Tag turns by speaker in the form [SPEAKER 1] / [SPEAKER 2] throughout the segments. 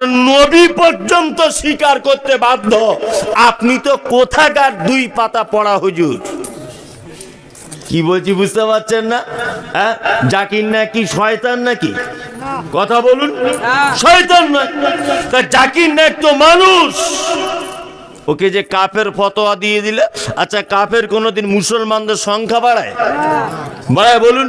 [SPEAKER 1] নবী পর্যন্ত স্বীকার করতে বাধ্য। আপনি তো কোথাকার দুই পাতা পড়া হুজুর। কি বলছি বুঝতে পারছেন না? হ্যাঁ, জাকির নাকি শয়তান নাকি? কথা বলুন। শয়তান নয়, তা জাকির নায়ক তো মানুষ। ওকে যে কাফের ফতোয়া দিয়ে দিলে, আচ্ছা কাফের কোনোদিন মুসলমানদের সংখ্যা বাড়ায়? বাড়ায় বলুন?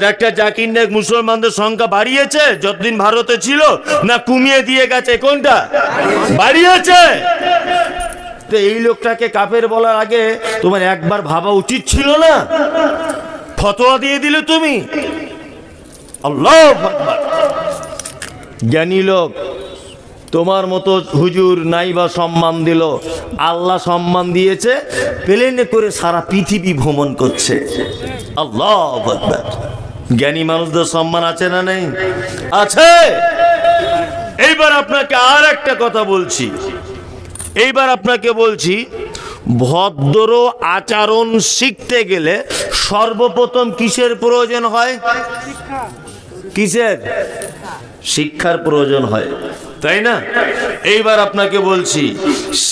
[SPEAKER 1] ডাক্তার জাকির নায়ক মুসলমানদের সংখ্যা বাড়িয়েছে যতদিন ভারতে ছিল, না কমিয়ে দিয়ে গেছে? কোনটা বাড়িয়েছে? তো এই লোকটাকে কাফের বলার আগে তোমার একবার ভাবা উচিত ছিল না? ফতোয়া দিয়ে দিলে তুমি। আল্লাহু আকবার। জ্ঞানী লোক তোমার মতো হুজুর নাই বা সম্মান দিল, আল্লাহ সম্মান দিয়েছে, প্লেনে করে সারা পৃথিবী ভ্রমণ করছে। আল্লাহু আকবার। জ্ঞানী মানুষদের সম্মান আছে না নেই? আছে। এইবার আপনাকে আর একটা কথা বলছি, এইবার আপনাকে বলছি, ভদ্র আচরণ শিখতে গেলে সর্বপ্রথম কিসের প্রয়োজন হয়? কিসের? শিক্ষার প্রয়োজন হয়, তাই না? এইবার আপনাকে বলছি,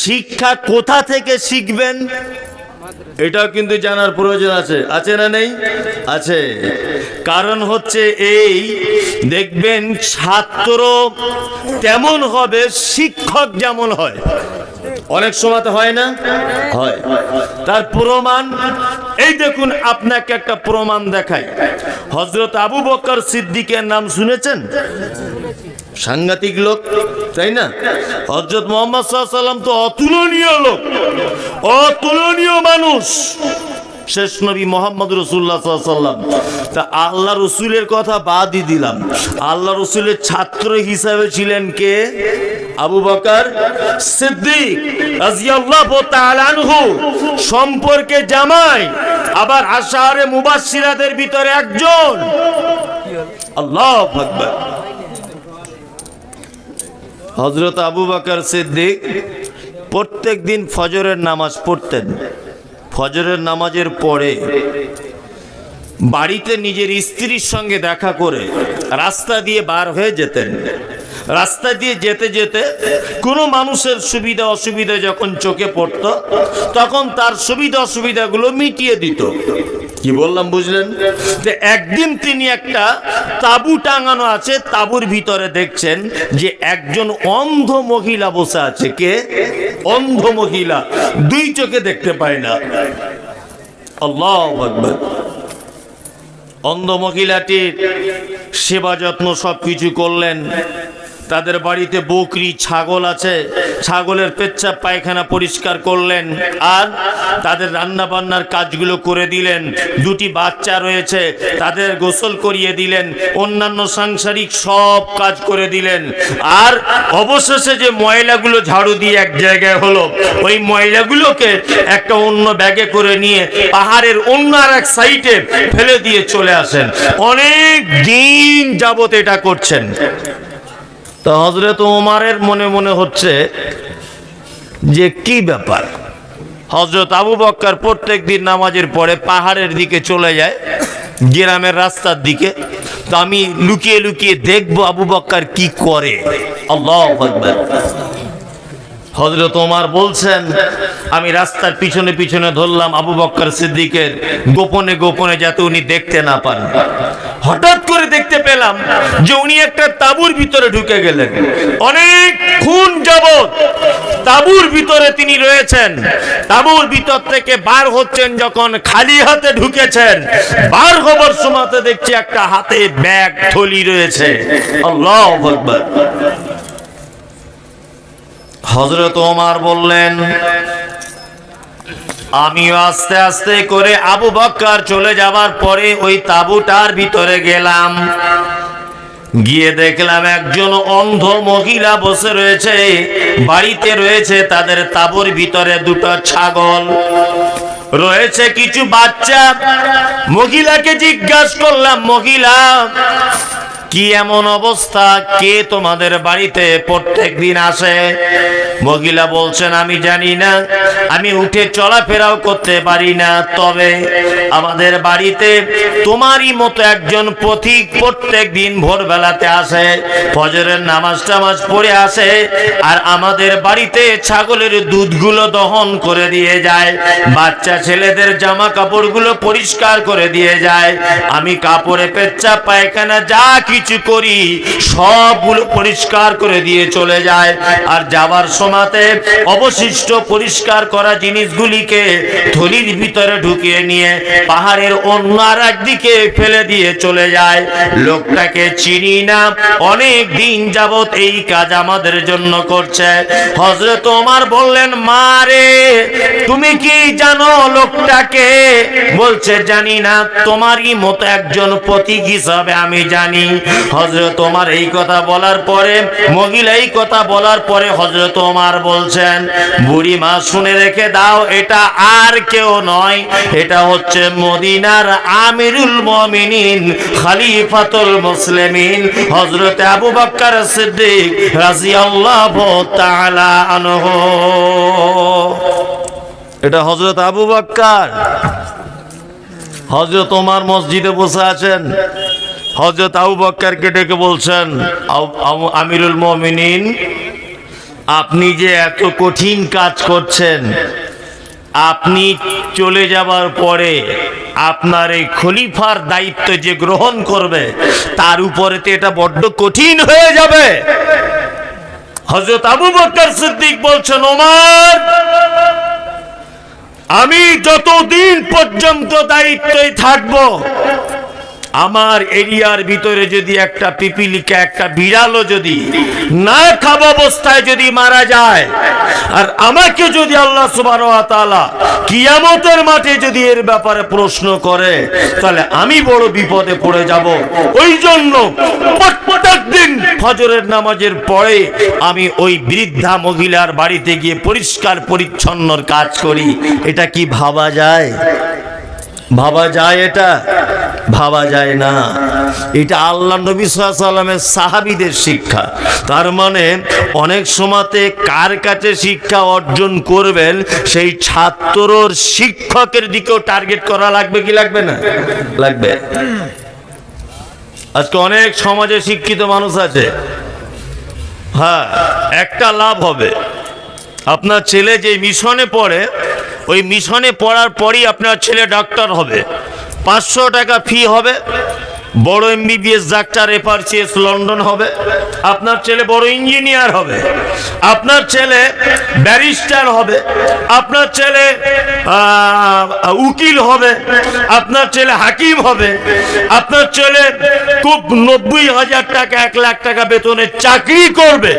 [SPEAKER 1] শিক্ষা কোথা থেকে শিখবেন এটাও কিন্তু জানার প্রয়োজন আছে। আছে না নেই? আছে। কারণ হচ্ছে এই, দেখবেন ছাত্র তেমন হবে শিক্ষক যেমন হয়। অনেক সময় তো হয় না? হয়। তার প্রমাণ এই দেখুন, আপনাকে একটা প্রমাণ দেখাই। হযরত আবু বকর সিদ্দিকের নাম শুনেছেন? সাংঘাতিক লোক, তাই না? হযরত মুহাম্মদ সাল্লাল্লাহু আলাইহি ওয়াসাল্লাম তো অতুলনীয় লোক, অতুলনীয় মানুষ, শেষ নবী মুহাম্মদ রাসূলুল্লাহ সাল্লাল্লাহু আলাইহি ওয়াসাল্লাম। তা আল্লাহ রসুলের কথা বাদই দিলাম, আল্লাহ রসুলের ছাত্র হিসাবে ছিলেন কে? আবু বকর সিদ্দিক রাদিয়াল্লাহু তাআলা আনহু, সম্পর্কে জামাই, আবার আশারে মুবাশশিরাদের ভিতরে একজন। আল্লাহু আকবার। হযরত আবু বকর সিদ্দিক প্রত্যেক দিন ফজরের নামাজ পড়তেন। ফজরের নামাজের পরে বাড়িতে নিজের স্ত্রীর সঙ্গে দেখা করে রাস্তা দিয়ে বার হয়ে যেতেন। রাস্তা দিয়ে যেতে যেতে কোনো মানুষের সুবিধা অসুবিধা যখন চোখে পড়তো, তখন তার সুবিধা অসুবিধাগুলো মিটিয়ে দিত। কি বললাম বুঝলেন? যে একদিন তিনি একটা তাঁবু টাঙানো আছে, তাঁবুর ভিতরে দেখছেন যে একজন অন্ধ মহিলা বসে আছে। কে? অন্ধ মহিলা, দুই চোখে দেখতে পায় না। আল্লাহু আকবার। অন্ধ মহিলাটির সেবা যত্ন সবকিছু করলেন। তাদের বাড়িতে বকরি ছাগল আছে, ছাগলের পেচ্ছাপ পায়খানা পরিষ্কার করলেন, আর তাদের রান্না বান্নার কাজগুলো করে দিলেন। দুটি বাচ্চা রয়েছে, তাদের গোসল করিয়ে দিলেন, অন্যান্য সাংসারিক সব কাজ করে দিলেন। আর অবশেষে যে ময়লাগুলো ঝাড়ু দিয়ে এক জায়গায় হলো, ওই ময়লাগুলোকে একটা অন্য ব্যাগে করে নিয়ে পাহাড়ের অন্য আর এক সাইডে ফেলে দিয়ে চলে আসেন। অনেক দিন যাবত এটা করছেন। তো হযরত ওমরের মনে মনে হচ্ছে যে কি ব্যাপার। হযরত আবু বকর প্রত্যেক দিন নামাজের পরে পাহাড়ের দিকে চলে যায়, গ্রামের রাস্তার দিকে। তো আমি লুকিয়ে লুকিয়ে দেখবো আবু বকর কি করে। আল্লাহু আকবার। হযরত ওমর বলছেন, আমি রাস্তার পিছনে পিছনে ধরলাম আবু বকর সিদ্দিকের, গোপনে গোপনে, যাতে উনি দেখতে না পান। হঠাৎ করে দেখতে পেলাম যে উনি একটা তাঁবুর ভিতরে ঢুকে গেলেন। অনেকক্ষণ যাবত তাঁবুর ভিতরে তিনি রয়েছেন। তাঁবুর ভিতর থেকে বার হচ্ছেন, যখন খালি হাতে ঢুকেছেন, বার হবার সময়তে দেখছি একটা হাতে ব্যাগ থলি রয়েছে। আল্লাহু আকবার। হযরত ওমর বললেন, আমিও আস্তে আস্তে করে আবু বকর চলে যাবার পরে ওই তাঁবুটার ভিতরে গেলাম। গিয়ে দেখলাম একজন অন্ধ মহিলা বসে রয়েছে, বাড়িতে রয়েছে তাদের তাঁবুর ভিতরে দুটো ছাগল রয়েছে, কিছু বাচ্চা। মহিলাকে জিজ্ঞাসা করলাম, মহিলা কি এমন অবস্থা, কে তোমাদের বাড়িতে প্রত্যেক দিন আসে? মহিলা বলছেন আমি জানি না, আমি উঠে চলাফেরাও করতে পারি না, তবে আমাদের বাড়িতে তোমারই মতো একজন পথিক প্রত্যেক দিন ভোরবেলাতে আসে, ফজরের নামাজ টামাজ পড়ে আসে, আর আমাদের বাড়িতে ছাগলের দুধগুলো দহন করে দিয়ে যায়, বাচ্চা ছেলেদের জামা কাপড়গুলো পরিষ্কার করে দিয়ে যায়, আমি কাপড়ে পেচ্ছাপ পায়খানা যা কিছু করি সবগুলো পরিষ্কার করে দিয়ে চলে যায়, আর যাবার সময়তে অবশিষ্ট পরিষ্কার করা জিনিসগুলিকে থলির ভিতরে ঢুকিয়ে নিয়ে পাহাড়ের অন্য আর একদিকে ফেলে দিয়ে চলে যায়। লোকটাকে চিনি না, অনেক দিন যাবত এই কাজ আমাদের জন্য করছে। হযরত ওমর বললেন, মা রে তুমি কি জানো লোকটাকে? বলছে জানি না, তোমারই মতো একজন পথিক হিসাবে আমি জানি। হযরত ওমর এই কথা বলার পরে, মহিলা এই কথা বলার পরে হযরত ওমর বলছেন, বুড়ি মা শুনে রেখে দাও, এটা আর কেউ নয়, এটা হচ্ছে মদিনার আমিরুল মুমিনিন খলিফাতুল মুসলিমিন হযরত আবু বকর সিদ্দিক রাদিয়াল্লাহু তাআলা আনহু। এটা হযরত আবু বকর। হযরত ওমর মসজিদে বসে আছেন, হযরত আবু বকরকে ডেকে বলছেন, আমিরুল মুমিনিন আপনি যে এত কঠিন কাজ করছেন, আপনি চলে যাবার পরে আপনার এই খলিফার দায়িত্ব যে গ্রহণ করবে তার উপরে তো এটা বড্ড কঠিন হয়ে যাবে। হযরত আবু বকর সিদ্দিক বলছেন, ওমর আমি যতদিন পর্যন্ত দায়িত্বে থাকবো, আমার এরিয়ার ভিতরে যদি একটা পিপিলিকা, একটা বিড়ালও যদি না খাওয়া অবস্থায় যদি মারা যায়, আর আমাকে যদি আল্লাহ সুবহানাহু ওয়া তাআলা কিয়ামতের মাঠে যদি এর ব্যাপারে প্রশ্ন করে, তাহলে আমি বড় বিপদে পড়ে যাব। ওই জন্য প্রত্যেকদিন ফজরের নামাজের পরে আমি ওই বৃদ্ধা মহিলার বাড়িতে গিয়ে পরিষ্কার পরিচ্ছন্নর কাজ করি। এটা কি ভাবা যায়? ভাবা যায়? এটা ভাবা যায় না। এটা আল্লাহ নবী সাল্লাল্লাহু আলাইহি ওয়াসাল্লামের সাহাবীদের শিক্ষা। তার মানে অনেক সময়তে কার কাছে শিক্ষা অর্জন করবেন সেই ছাত্রর শিক্ষকের দিকেও টার্গেট করা লাগবে কি লাগবে না? লাগবে। আজকে অনেক সমাজে শিক্ষিত মানুষ আছে, হ্যাঁ একটা লাভ হবে, আপনার ছেলে যে মিশনে পড়ে, ওই মিশনে পড়ার পরই আপনার ছেলে ডাক্তার হবে, 500 টাকা ফি হবে, বড় এমবিবিএস ডাক্তার FRCS লন্ডন হবে, আপনার ছেলে বড় ইঞ্জিনিয়ার হবে, আপনার ছেলে ব্যারিস্টার হবে, আপনার ছেলে উকিল হবে, আপনার ছেলে হাকিম হবে, আপনার ছেলে খুব 90,000 টাকা 1 লাখ টাকা বেতনে চাকরি করবে।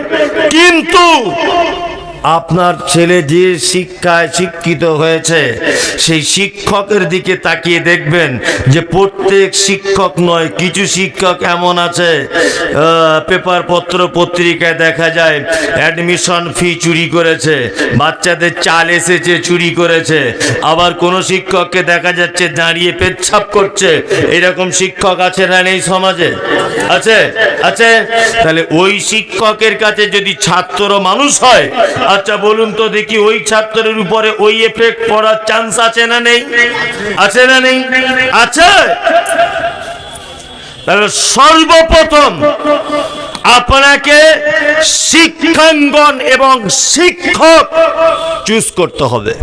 [SPEAKER 1] কিন্তু আপনার ছেলে যে শিক্ষায় শিক্ষিত হয়েছে সেই শিক্ষকের দিকে তাকিয়ে দেখবেন যে প্রত্যেক শিক্ষক নয়, কিছু শিক্ষক এমন আছে পেপার পত্র পত্রিকায় দেখা যায় অ্যাডমিশন ফি চুরি করেছে, বাচ্চাদের চাল এসেছে চুরি করেছে, আবার কোনো শিক্ষককে দেখা যাচ্ছে দাঁড়িয়ে পেচ্ছাপ করছে। এরকম শিক্ষক আছে না এই সমাজে? আছে, আছে। তাহলে ওই শিক্ষকের কাছে যদি ছাত্র মানুষ হয়, আচ্ছা বলুন তো দেখি ওই ছাত্রের উপরে ওই এফেক্ট পড়ার চান্স আছে না নেই? আছে না নেই? আছে। তাহলে সর্বপ্রথম আপনাকে শিক্ষাঙ্গন এবং শিক্ষক চুজ করতে হবে।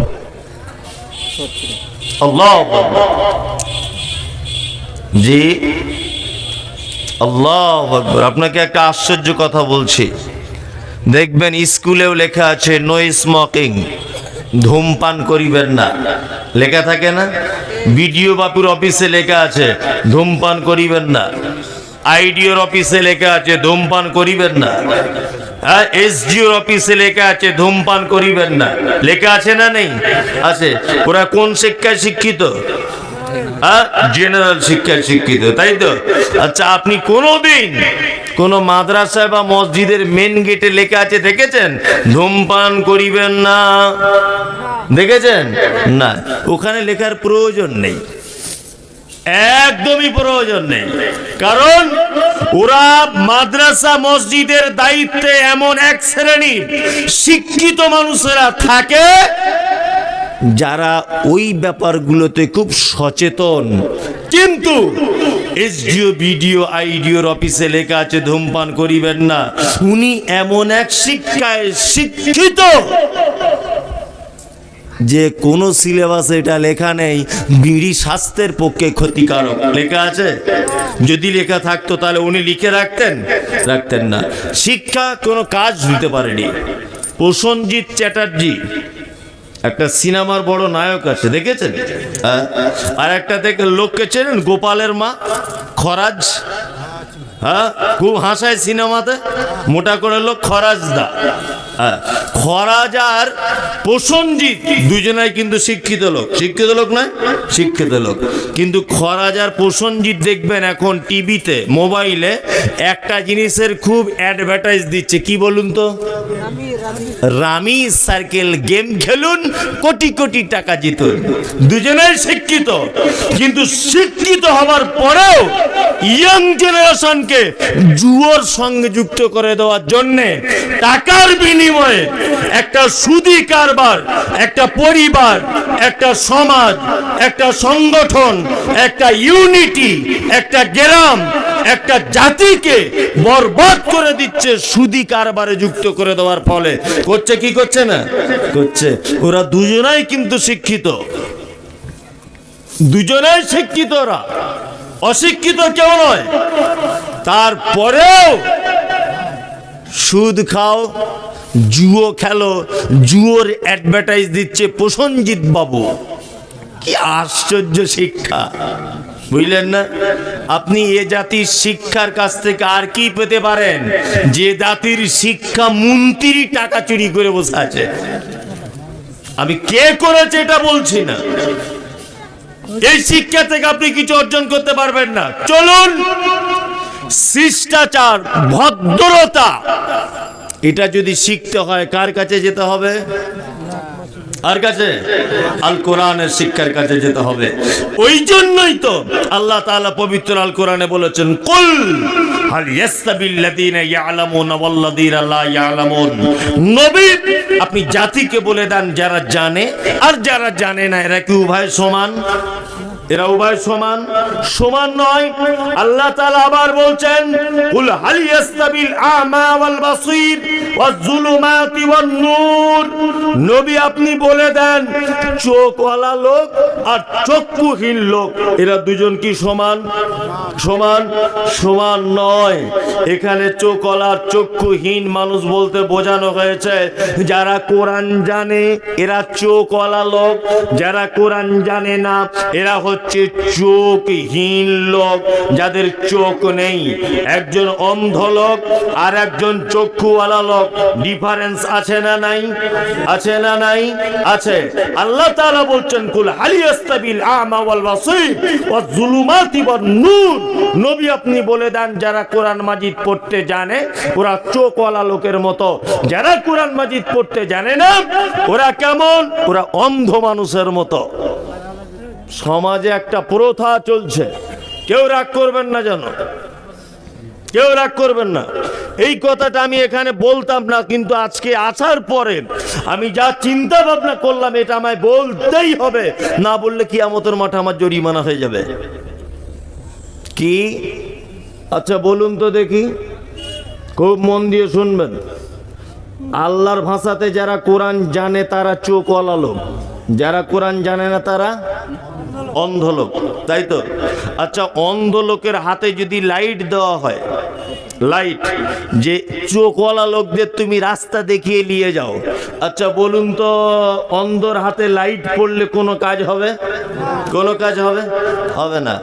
[SPEAKER 1] আল্লাহু আকবার। জি আল্লাহু আকবার। আপনাকে একটা আশ্চর্য কথা বলছি, দেখবেন স্কুলেও লেখা আছে নো স্মোকিং, ধূমপান করিবেন না, লেখা থাকে না? বিডিও বাপুর অফিসে লেখা আছে ধূমপান করিবেন না, আইডিওর অফিসে লেখা আছে ধূমপান করিবেন না, এসডিওর অফিসে লেখা আছে ধূমপান করিবেন না, লেখা আছে না নেই? আছে। ওরা কোন শিক্ষায় শিক্ষিত? জেনারেল শিক্ষায় শিক্ষিত, তাই তো? আচ্ছা, আপনি কোনোদিন কোন মাদ্রাসা বা মসজিদের মেন গেটে লেখা আছে দেখেছেন ধূমপান করিবেন না? দেখেছেন না? ওখানে লেখার প্রয়োজন নেই। একদমই প্রয়োজন নেই। কারণ ওরা মাদ্রাসা মসজিদের দায়িত্বে এমন এক শ্রেণীর শিক্ষিত মানুষেরা থাকে যারা ওই ব্যাপারগুলোতে খুব সচেতন। কিন্তু এসডিও বিডিও আইডিওর অফিসে লেখা আছে ধূমপান করিবেন না, উনি এমন এক শিক্ষায় শিক্ষিত যে কোনো সিলেবাসে এটা লেখা নেই বিড়ি স্বাস্থ্যের পক্ষে ক্ষতিকারক। লেখা আছে? যদি লেখা থাকতো তাহলে উনি লিখে রাখতেন না। শিক্ষা কোনো কাজ দিতে পারেনি। প্রসেনজিৎ চ্যাটার্জি একটা সিনেমার বড় নায়ক আছে, দেখেছেন? আর একটা দেখে লোককে চেনেন, গোপালের মা খরাজ। হ্যাঁ, খুব হাসায় সিনেমাতে, মোটা করে লোক, খরাজ দা। খরাজ আর প্রসেনজিৎ দুজনাই কিন্তু শিক্ষিত লোক নয়, শিক্ষিত লোক। কিন্তু খরাজ আর প্রসেনজিৎ দেখবেন এখন টিভিতে মোবাইলে একটা জিনিসের খুব অ্যাডভার্টাইজ দিচ্ছে, কি বলুন তো? রামি সার্কেল গেম খেলুন, কোটি কোটি টাকা জিতুন। দুজনেই শিক্ষিত, কিন্তু শিক্ষিত হওয়ার পরেও ইয়াং জেনারেশনকে জুয়োর সঙ্গে যুক্ত করে দেওয়ার জন্যে টাকার বিনিময়ে একটা সুদি কারবার, একটা পরিবার, একটা সমাজ, একটা সংগঠন, একটা ইউনিটি, একটা গ্রাম, একটা জাতিকে বরবাদ করে দিচ্ছে সুদি কারবারে যুক্ত করে দেওয়ার ফলে। করছে কি করছে না? করছে। ওরা দুজনাই কিন্তু শিক্ষিত, দুজনাই শিক্ষিত, ওরা অশিক্ষিত কেউ নয়। তারপরেও সুদ খাও, জুয়ো খেলো, জুয়োর অ্যাডভার্টাইজ দিচ্ছে প্রসেনজিৎ বাবু। কি আশ্চর্য শিক্ষা, বুঝলেন না? আপনি এ জাতির শিক্ষার কাছ থেকে আর কি পেতে পারেন? যে জাতির শিক্ষা মন্ত্রী টাকা চুরি করে বসে আছে। আমি কে করেছে এটা বলছি না, এই শিক্ষা থেকে আপনি কিছু অর্জন করতে পারবেন না। চলুন, শিষ্টাচার, ভদ্রতা, এটা যদি শিখতে হয় কার কাছে যেতে হবে? আর কাছে? আল কোরআনের শিক্ষার কাছে যেতে হবে। ওই জন্যই তো আল্লাহ তাআলা পবিত্র আল কোরআনে বলেছেন, কুল হাল ইয়াস্তাবিল্লাযীনা ইয়ালামুনা ওয়াল্লাযীনা লা ইয়ালামুন। নবী, আপনি জাতিকে বলে দেন যারা জানে আর যারা জানে না এরা কি উভয় সমান? এরা উভয় সমান? সমান নয়। আল্লাহ তাআলা আবার বলছেন, কুল হাল ইয়াস্তাবিল আমা ওয়াল বাসীর ওয়াজ যুলুমাতি ওয়ান নূর। নবী আপনি বলে দেন চোখওয়ালা লোক আর চক্ষুহীন লোক এরা দুজন কি সমান? সমান? সমান নয়। এখানে চোখওয়ালা আর চক্ষুহীন মানুষ বলতে বোঝানো হয়েছে যারা কোরআন জানে এরা চোখওয়ালা লোক, যারা কোরআন জানে না এরা হচ্ছে চোখহীন লোক, যাদের চোখ নেই। একজন অন্ধ লোক আর একজন চক্ষুওয়ালা লোক, ডিফারেন্স আছে না নাই? আছে না নাই? আছে। আল্লাহ তাআলা বলছেন, কুল হাল ইয়াস্তাবিল আমা ওয়াল বাসীর ওয়াজ যুলুমাতি ওয়ান নূর। নবী আপনি বলে দেন যারা কোরআন মাজিদ পড়তে জানে ওরা চোখওয়ালা লোকের মতো, যারা কোরআন মাজিদ পড়তে জানে না ওরা কেমন? ওরা অন্ধ মানুষের মতো। সমাজে একটা প্রথা চলছে, কেউ রাগ করবেন না যেন, কেউ রাগ করবেন না। এই কথাটা আমি এখানে বলতাম না, কিন্তু আজকে আসার পরে আমি যা চিন্তা ভাবনা করলাম এটা আমায় বলতেই হবে, না বললে কিয়ামতের মাঠে আমার জরিমানা হয়ে যাবে। কি? আচ্ছা বলুন তো দেখি, খুব মন দিয়ে শুনবেন। আল্লাহর ভাষাতে যারা কোরআন জানে তারা চোখওয়ালা লোক, যারা কোরআন জানে না তারা অন্ধ লোক, তাই তো? আচ্ছা, অন্ধ লোকের হাতে যদি লাইট দেওয়া হয়, লাইট, যে চোখওয়ালা লোকদের তুমি রাস্তা দেখিয়ে নিয়ে যাও, আচ্ছা বলুন তো অন্ধর হাতে লাইট পড়লে কোনো কাজ হবে? কোনো কাজ হবে? হবে না।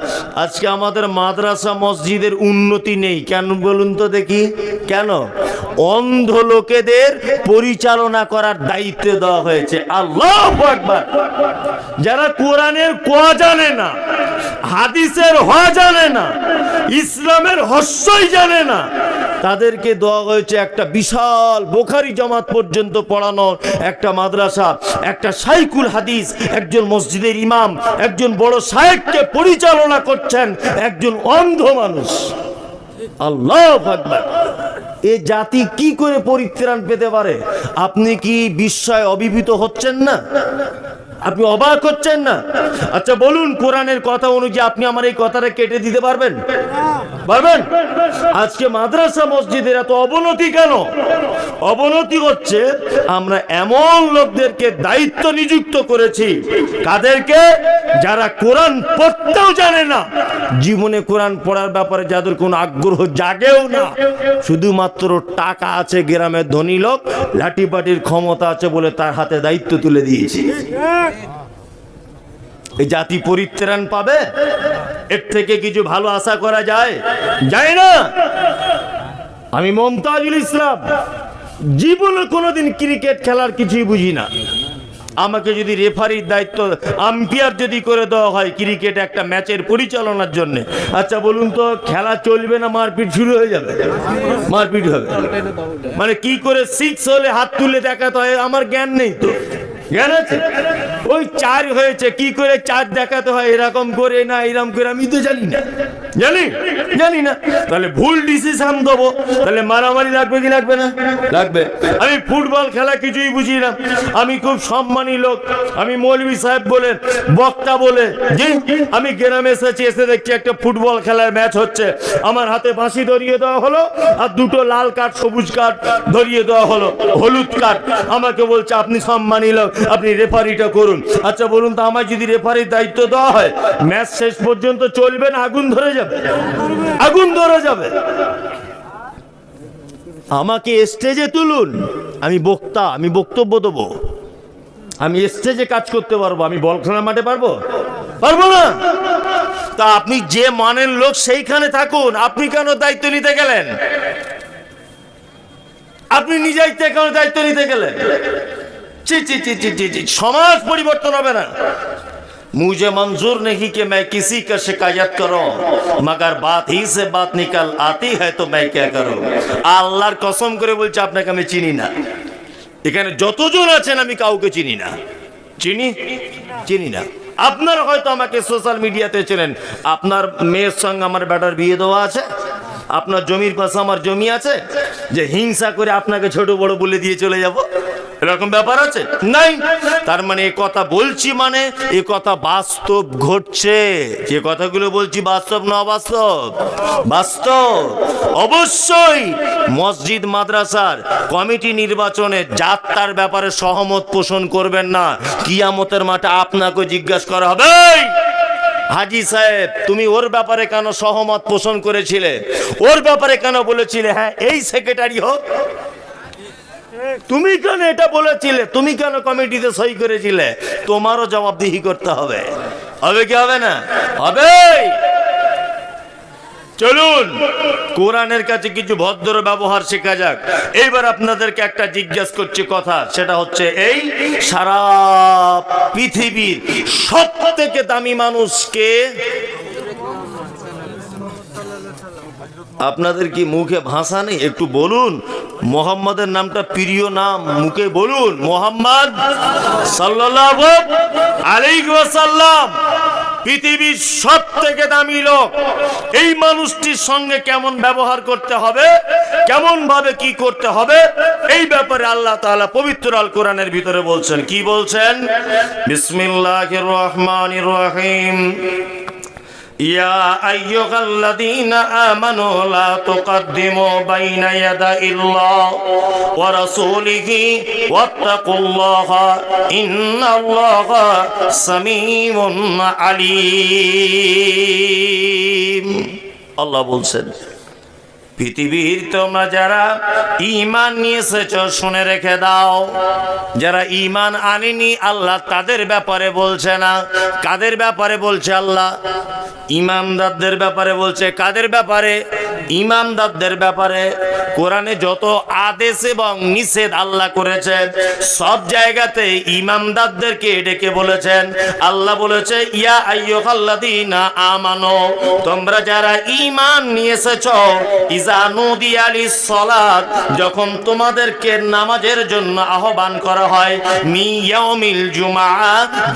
[SPEAKER 1] আজকে আমাদের মাদ্রাসা মসজিদের উন্নতি নেই কেন বলুন তো দেখি? কেন? অন্ধ লোকেদের পরিচালনা করার দায়িত্ব দেওয়া হয়েছে। আল্লাহু আকবার। যারা কোরআনের ক জানে না, হাদিসের হ জানে না, ইসলামের হস্যই জানে না, তাদেরকে দেওয়া হয়েছে একটা বিশাল বুখারী জামাত পর্যন্ত পড়ানোর একটা মাদ্রাসা, একটা শাইখুল হাদিস, একজন মসজিদের ইমাম, একজন বড় শায়েখকে পরিচালনা করছেন একজন অন্ধ মানুষ। আল্লাহু আকবার। এ জাতি কি করে পরিত্রাণ পেতে পারে? আপনি কি বিস্ময়ে অভিভূত হচ্ছেন না? আপনি অবাক হচ্ছেন না? আচ্ছা বলুন, কোরআনের কথা অনুযায়ী আপনি আমার এই কথাটা কেটে দিতে পারবেন? পারবেন? আজকে মাদ্রাসা মসজিদের এত অবনতি কেন? অবনতি হচ্ছে আমরা এমন লোকদেরকে দায়িত্ব নিযুক্ত করেছি। কাদেরকে? যারা কোরআন পড়তেও জানে না, জীবনে কোরআন পড়ার ব্যাপারে যাদের কোনো আগ্রহ জাগেও না, শুধুমাত্র টাকা আছে, গ্রামের ধনী লোক, লাঠিপাটির ক্ষমতা আছে বলে তার হাতে দায়িত্ব তুলে দিয়েছি। এই জাতি পরিত্রাণ পাবে? এর থেকে কিছু ভালো আশা করা যায়? যায় না। আমি মমতাজুল ইসলাম, জীবনে কোনোদিন ক্রিকেট খেলার কিছুই বুঝি না। আমাকে যদি রেফারির দায়িত্ব, আম্পায়ার যদি করে দেওয়া হয় ক্রিকেট একটা ম্যাচের পরিচালনার জন্য, আচ্ছা বলুন তো, খেলা চলবে না মারপিট শুরু হয়ে যাবে? মারপিট হবে। মানে কি করে সিক্স হলে হাত তুলে দেখাতে হয় আমার জ্ঞান নেই তো। জ্ঞান আছে? ওই 4 হয়েছে, কি করে 4 দেখাতে হয়, এরকম করে না এরকম করে, আমি তো জানি না। জানি না। তাহলে ভুল ডিসিশন দেবো, তাহলে মারামারি লাগবে কি লাগবে না? লাগবে। আমি ফুটবল খেলা কিছুই বুঝি না। আমি খুব সম্মানী লোক, আমি মৌলভী সাহেব বলে, বক্তা বলে, জি আমি গ্রামে এসেছি, এসে দেখছি একটা ফুটবল খেলার ম্যাচ হচ্ছে। আমার হাতে ফাঁসি ধরিয়ে দেওয়া হলো, আর 2টো লাল কার্ড, সবুজ কার্ড ধরিয়ে দেওয়া হলো, হলুদ কার্ড। আমাকে বলছে আপনি সম্মানী লোক, আপনি রেফারিটা করুন। আচ্ছা বলুন তো, আমার যদি রেফারির দায়িত্ব দেওয়া হয়, ম্যাচ শেষ পর্যন্ত চলবে না আগুন ধরে যাবে? আগুন ধরে যাবে। আমাকে স্টেজে তুলুন, আমি বক্তা, আমি বক্তব্য দেবো, আমি স্টেজে কাজ করতে পারবো, আমি বল খেলার মাঠে পারবো? পারবো না। তা আপনি যে মানের লোক সেইখানে থাকুন, আপনি কেন দায়িত্ব নিতে গেলেন? আপনি নিজেই কেন দায়িত্ব নিতে গেলেন? সমাজ পরিবর্তন হবে না। मुझे मंजूर नहीं कि मैं किसी का शिकायत करूं, मगर बात ही से बात निकल आती है तो मैं क्या करूं। আল্লাহর কসম করে বলছি, আপনাকে আমি চিনি না। এখানে যতজন আছেন আমি কাউকে চিনি না। চিনি না। আপনারা হয়তো আমাকে সোশ্যাল মিডিয়াতে চেনেন। আপনার মেয়ের সঙ্গে আমার বেটার বিয়ে দেওয়া আছে, আপনার জমির পাশে আমার জমি আছে, যে হিংসা করে আপনাকে ছোট বড় বলে দিয়ে চলে যাব, এরকম ব্যাপার আছে? নাই। তার মানে এ কথা বলছি, মানে এ কথা বাস্তব ঘটছে। যে কথাগুলো বলছি বাস্তব না অবাস্তব? বাস্তব। অবশ্যই মসজিদ মাদ্রাসার কমিটি নির্বাচনে যাত্রার ব্যাপারে সহমত পোষণ করবেন না। কিয়ামতের মাঠে আপনাকে জিজ্ঞাসা করা হবে, হাজি সাহেব তুমি ওর ব্যাপারে কেন সহমত পোষণ করেছিলে, ওর ব্যাপারে কেন বলেছিলে হ্যাঁ এই সেক্রেটারি হোক, তুমি কেন এটা বলেছিলে, তুমি কেন কমিটিতে সই করেছিলে? তোমারও জবাবদিহি করতে হবে। হবে কি হবে না? হবে। চলুন কোরআনের কাছে কিছু ভদ্র ব্যবহার শেখা যাক। এইবার আপনাদেরকে একটা জিজ্ঞাসা করছি কথা, সেটা হচ্ছে এই, সারা পৃথিবীর সবথেকে দামি মানুষকে? আপনাদের কি মুখে ভাষা নেই? একটু বলুন। মোহাম্মদের নামটা প্রিয় নাম, মুখে বলুন, মোহাম্মদ সাল্লাল্লাহু আলাইহি ওয়াসাল্লাম পৃথিবীর সবথেকে দামি লোক। এই মানুষটির সঙ্গে কেমন ব্যবহার করতে হবে, কেমন ভাবে কি করতে হবে, এই ব্যাপারে আল্লাহ তাআলা পবিত্র আল কোরআনের ভিতরে বলছেন। কি বলছেন? বিসমিল্লাহির রহমানির রহিম। يا أيها الذين آمنوا لا تقدموا بين يدي الله ورسوله واتقوا الله إن الله سميع عليم। আল্লাহ বলছেন, পৃথিবীর তোমরা যারা ঈমান নিয়ে এসেছো শুনে রেখে দাও, যারা ঈমান আনেনি আল্লাহ তাদের ব্যাপারে বলছে না। কাদের ব্যাপারে বলছে আল্লাহ? ইমানদারদের ব্যাপারে বলছে। কাদের ব্যাপারে? ইমানদারদের ব্যাপারে। কোরআনে যত আদেশ এবং নিষেধ আল্লাহ করেছেন সব জায়গাতে ইমানদারদেরকে ডেকে বলেছেন। আল্লাহ বলেছে, ইয়া আইয়ুহাল্লাযীনা আমানু, তোমরা যারা ঈমান নিয়ে এসেছো, ইযা নুদিয়া লিস-সালাত, যখন তোমাদেরকে নামাজের জন্য আহ্বান করা হয়, মি ইয়াউমিল জুমআ,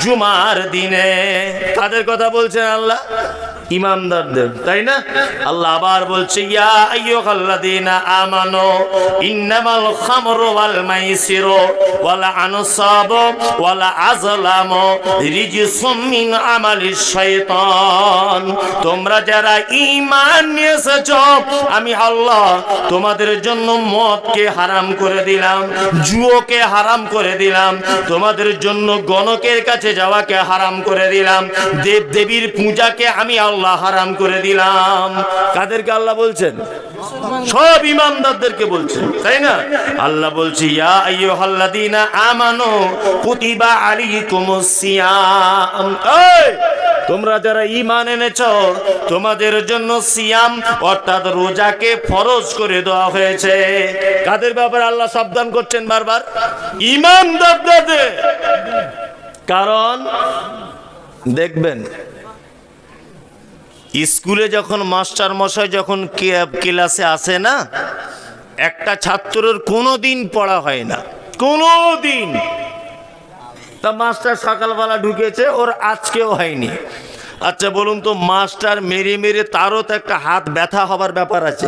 [SPEAKER 1] জুমার দিনে। কাদের কথা বলছেন আল্লাহ? ইমানদারদের, তাই না? আল্লাহ আবার বলছে, ইয়া আইয়ুহাল্লাযীনা আমানু ইন্নামাল খামরু ওয়াল মাইসিরু ওয়াল আনসাবু ওয়াল আযলামু রিজসুম মিন আমালিশ শাইতান। তোমরা যারা ঈমান নিয়ে এসেছো, আমি আল্লাহ তোমাদের জন্য মদকে হারাম করে দিলাম, জুয়াকে হারাম করে দিলাম, তোমাদের জন্য গণকের কাছে যাওয়াকে হারাম করে দিলাম, দেব দেবীর পূজাকে আমি আল্লাহ হারাম করে দিলাম। কাদেরকে আল্লাহ বলছেন? সব ইমানদারদেরকে বলছেন, তাই না? আল্লাহ বলছে, ইয়া আইয়ুহাল্লাযীনা আমানু কুতিবা আলাইকুমুস সিয়াম। তোমরা যারা ঈমান এনেছো, তোমাদের জন্য সিয়াম অর্থাৎ রোজাকে ফরজ করে দেওয়া হয়েছে। কাদের ব্যাপারে আল্লাহ সাবধান করছেন বারবার? ঈমানদারদের। কারণ দেখবেন, স্কুলে যখন মাস্টার মশাই যখন ক্লাসে আসে না, একটা ছাত্রের কোনোদিন পড়া হয় না, কোনোদিন। তা মাস্টার সকালবেলা ঢুকেছে, ওর আজকেও হয়নি। আচ্ছা বলুন তো, মাস্টার মেরে মেরে তারও তো একটা হাত ব্যথা হবার ব্যাপার আছে,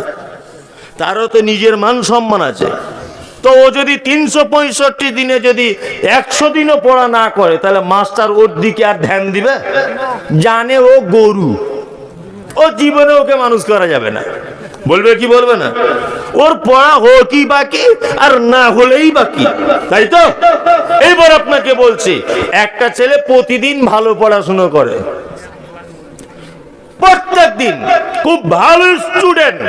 [SPEAKER 1] তারও তো নিজের মান সম্মান আছে। তো ও যদি 365 দিনে যদি 100 দিনও পড়া না করে, তাহলে মাস্টার ওর দিকে আর ধ্যান দিবে? জানে ও গরু, ও জীবনে ওকে মানুষ করা যাবে না। বলবে কি বলবে না? ওর পড়া হোকই বাকি আর না হলেই বাকি, তাই তো? এবার আপনাকে বলছি, একটা ছেলে প্রতিদিন ভালো পড়াশোনা করে, প্রত্যেক দিন খুব ভালো স্টুডেন্ট,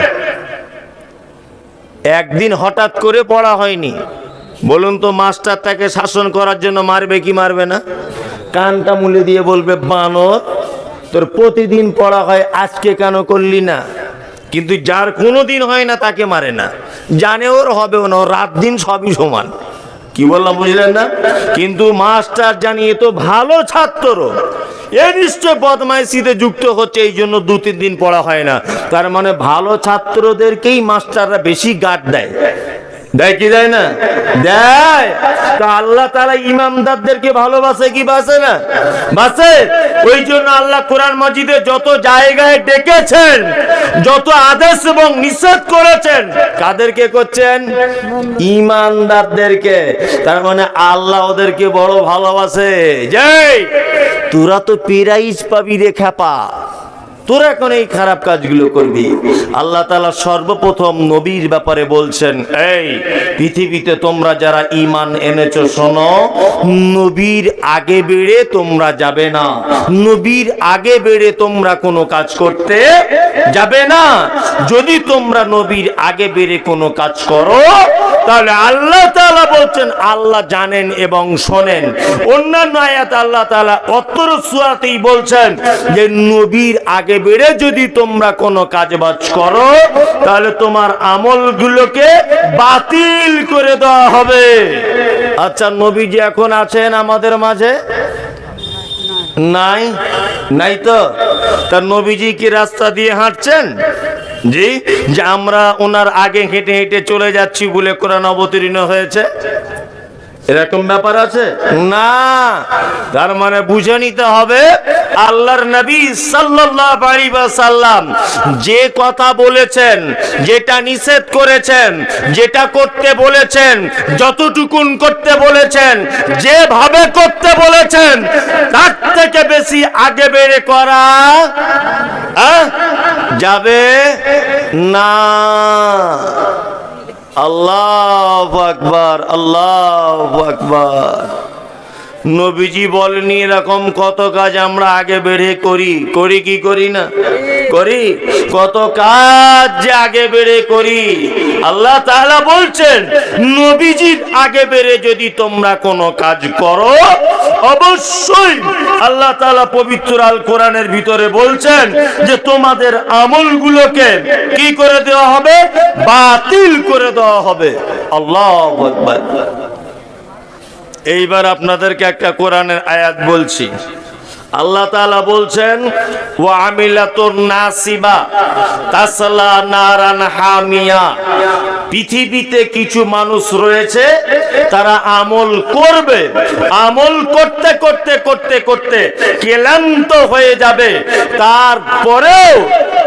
[SPEAKER 1] একদিন হঠাৎ করে পড়া হয়নি, বলুন তো মাস্টার তাকে শাসন করার জন্য মারবে কি মারবে না? কানটা মুলে দিয়ে বলবে, বানর, তোর প্রতিদিন পড়া হয়, আজকে কেন করলি না? কিন্তু যার কোনো দিন হয় না তাকে মারে না, জানে ওর হবেও না, রাত দিন সবই সমান। কি বললাম বুঝলেন না? কিন্তু মাস্টার জানিয়ে তো ভালো ছাত্র, এ নিশ্চয় বদমাইশিতে যুক্ত হচ্ছে, এই জন্য 2-3 দিন পড়া হয় না। তার মানে ভালো ছাত্রদেরকেই মাস্টাররা বেশি গার্ড দেয়, দেয় কি দেয় না? দেয়। তা আল্লাহ তাআলা ইমানদারদেরকে ভালোবাসে কি বাসে না? বাসে। ওই জন্য আল্লাহ কোরআন মাজিদে যত জায়গায় ডেকেছেন, যত আদেশ এবং নিষেধ করেছেন, কাদেরকে করছেন? ইমানদারদেরকে। তার মানে আল্লাহ ওদেরকে বড় ভালোবাসে। যাই, তোরা তো প্রাইজ পাবি রে খেপা, তোরা এখন এই খারাপ কাজগুলো করবি। আল্লাহ তাআলা সর্বপ্রথম নবীর ব্যাপারে বলছেন, এই পৃথিবীতে তোমরা যারা ঈমান এনেছো, শোনো, নবীর আগে বেড়ে তোমরা যাবে না, নবীর আগে বেড়ে তোমরা কোনো কাজ করতে যাবে না। যদি তোমরা নবীর আগে বেড়ে কোনো কাজ করো, তাহলে আল্লাহ তাআলা বলছেন আল্লাহ জানেন এবং শোনেন। অন্যান্য আয়াত আল্লাহ তাআলা অত্তর সূরাতেই বলছেন যে নবীর আগে বেড়ে যদি তোমরা কোনো কাজবাজ করো, তাহলে তোমার আমলগুলোকে বাতিল করে দেওয়া হবে। আচ্ছা, নবীজি এখন আছেন আমাদের মাঝে? নাই, নাই তো। তার নবীজি কি রাস্তা দিয়ে হাঁটছেন? জি, যে আমরা ওনার আগে হেঁটে হেঁটে চলে যাচ্ছি বলে কোরআন অবতীর্ণ হয়েছে, এরকম ব্যাপার আছে না। তার মানে বুঝে নিতে হবে, আল্লাহর নবী সাল্লাল্লাহু আলাইহি ওয়াসাল্লাম যে কথা বলেছেন, যেটা নিষেধ করেছেন, যেটা করতে বলেছেন, যতটুকুন করতে বলেছেন, যেভাবে করতে বলেছেন, তার থেকে বেশি আগে বেড়ে করা যাবে না। আল্লাহু আকবার, আল্লাহু আকবার। নবীজি বলেনি এরকম কত কাজ আমরা আগে বেড়ে করি, করি কি করি না? করি। কত কাজ যে আগে বেড়ে করি। আল্লাহ তাআলা বলছেন নবীজির আগে বেড়ে যদি তোমরা কোনো কাজ করো, অবশ্যই আল্লাহ তাআলা পবিত্র আল কোরআনের ভিতরে বলছেন যে তোমাদের আমলগুলোকে কি করে দেওয়া হবে? বাতিল করে দেওয়া হবে। আল্লাহু আকবার। এইবার আপনাদেরকে একটা কোরআনের আয়াত বলছি, আল্লাহ তাআলা বলছেন ওয়া আমিলাতুন নাসিবা তাসলা নারান হামিয়া, পৃথিবীতে কিছু মানুষ রয়েছে তারা আমল করবে, আমল করতে করতে করতে করতে ক্লান্ত হয়ে যাবে, তারপরেও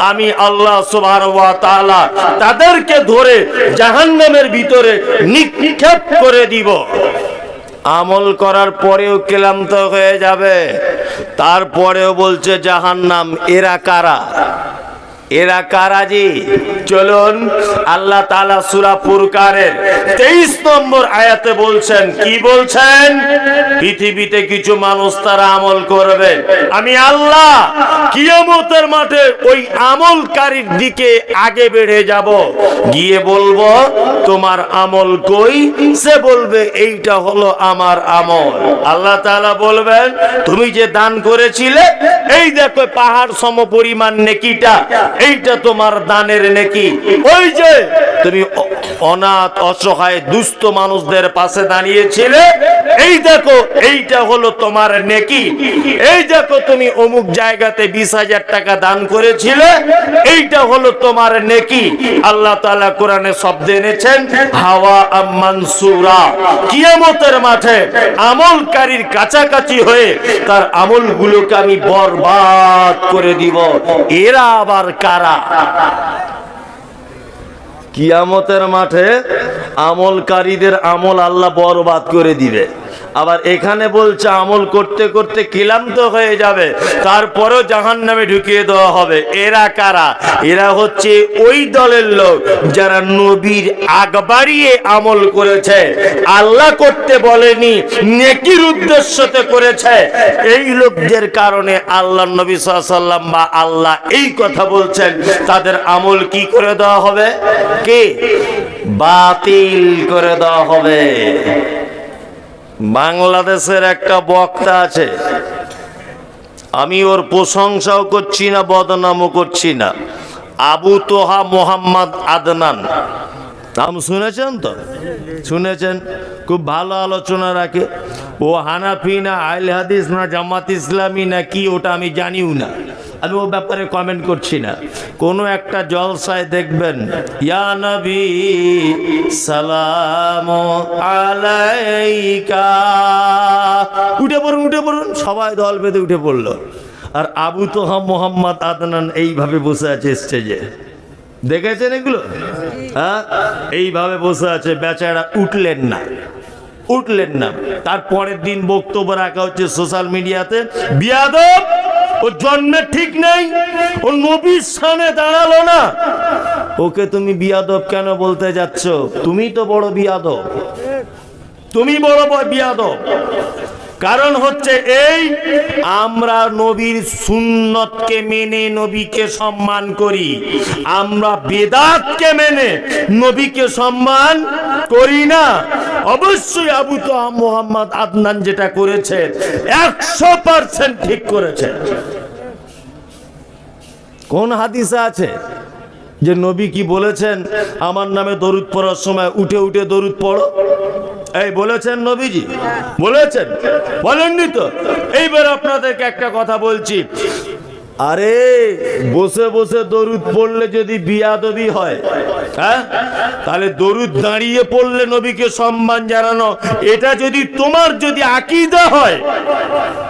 [SPEAKER 1] আমি আল্লাহ সুবহানাহু ওয়া তাআলা তাদেরকে ধরে জাহান্নামের ভিতরে নিক্ষেপ করে দিব। আমল করার পরেও ক্লান্ত হয়ে যাবে, তারপরেও বলছে জাহান্নাম। এরা কারা? এরা কারা জি? চলুন আল্লাহ তাআলা সূরা ফুরকানের 23 নম্বর আয়াতে বলছেন, কি বলছেন? পৃথিবীতে কিছু মানুষ তারা আমল করবে, আমি আল্লাহ কিয়ামতের মাঠে ওই আমলকারীর দিকে আগে বেড়ে যাব, গিয়ে বলবো তোমার আমল কই? সে বলবে এইটা হলো আমার আমল। আল্লাহ তাআলা বলবেন তুমি যে দান করেছিলে, এই দেখো পাহাড় সম পরিমাণ নেকিটা, এইটা তোমার দানের নেকি। ওই যে তুমি অনাথ অসহায় দুস্থ মানুষদের পাশে দাঁড়িয়েছিলে, এই দেখো এইটা হলো তোমার নেকি। এই দেখো তুমি অমুক জায়গাতে 20,000 টাকা দান করেছিলে, এইটা হলো তোমার নেকি। আল্লাহ তাআলা কোরআনে শব্দ এনেছেন হাওয়া মানসুরা, কিয়ামতের মাঠে আমলকারীর কাছাকাছি হয়ে তার আমলগুলোকে আমি বরবাদ করে দিব। এরা আবার কারা? কিয়ামতের মাঠে আমলকারীদের আমল আল্লাহ বরবাদ করে দিবে। আবার এখানে বলছে আমল করতে করতে ক্লান্ত হয়ে যাবে, তারপরেও জাহান্নামে ঢুকিয়ে দেওয়া হবে। এরা কারা? এরা হচ্ছে ওই দলের লোক যারা নবীর আগ বাড়িয়ে আমল করেছে, আল্লাহ করতে বলেনি, নেকির উদ্দেশ্যতে করেছে। এই লোকদের কারণে আল্লাহ নবী সাল্লাল্লাহু আলাইহি ওয়াসাল্লাম বা আল্লাহ এই কথা বলছেন, তাদের আমল কি করে দেওয়া হবে? কি বাতিল করে দেওয়া হবে। বাংলাদেশের একটা বক্তা আছে, আমি ওর প্রশংসাও করছি না বদনামও করছি না, আবু তোহা মোহাম্মদ আদনান, নাম শুনেছেন তো? শুনেছেন? খুব ভালো আলোচনা রাখে। ও হানাফি না আহলে হাদিস না জামাত ইসলামী না কি ওটা আমি জানিও না, আমি ও ব্যাপারে কমেন্ট করছি না। কোনো একটা জলসায় দেখবেন ইয়া নবী সালাম আলাইকা, উঠে পড়ুন উঠে পড়ুন, সবাই দল বেঁধে উঠে পড়লো। আর আবু তোহা মোহাম্মদ আদনান এইভাবে বসে আছে স্টেজে, দেখেছেন এগুলো? হ্যাঁ, এইভাবে বসে আছে, বেচারা উঠলেন না, উঠলেন না। তারপরের দিন বক্তব্য রাখা হচ্ছে সোশ্যাল মিডিয়াতে, বিয়াদব, ও জন্মে ঠিক নেই, ও নবীর সামনে দাঁড়ালো না, ওকে তুমি বিয়াদব কেন বলতে যাচ্ছ? তুমি তো বড় বিয়াদব, তুমি বড় বিয়াদব। কারণ হচ্ছে এই, আমরা নবীর সুন্নতকে মেনে নবীকে সম্মান করি, আমরা বেদাতকে মেনে নবীকে সম্মান করি না। অবশ্যই আবু তোহা মোহাম্মদ আদনান যেটা করেছে 100% ঠিক করেছে। কোন হাদিসে আছে যে নবী কি বলেছেন আমার নামে দরুদ পড়ার সময় উঠে উঠে দরুদ পড়ো? এই বলেছেন নবীজি? বলেছেন? বলেননি তো? এইবার আপনাদেরকে একটা কথা বলছি, আরে বসে বসে দরুদ পড়লে যদি বিয়াদবি হয়, হ্যাঁ, তাহলে দরুদ দাঁড়িয়ে পড়লে নবীকে সম্মান জানানো, এটা যদি তোমার যদি আকীদা হয়,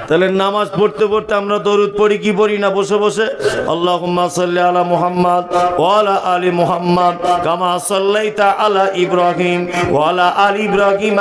[SPEAKER 1] তাহলে নামাজ পড়তে পড়তে আমরা দরুদ পড়ি কি পড়ি না বসে বসে? আল্লাহুম্মা সাল্লি আলা মুহাম্মাদ ওয়া আলা আলি মুহাম্মাদ কামা সাল্লাইতা আলা ইব্রাহিম ওয়া আলা আলি ইব্রাহিম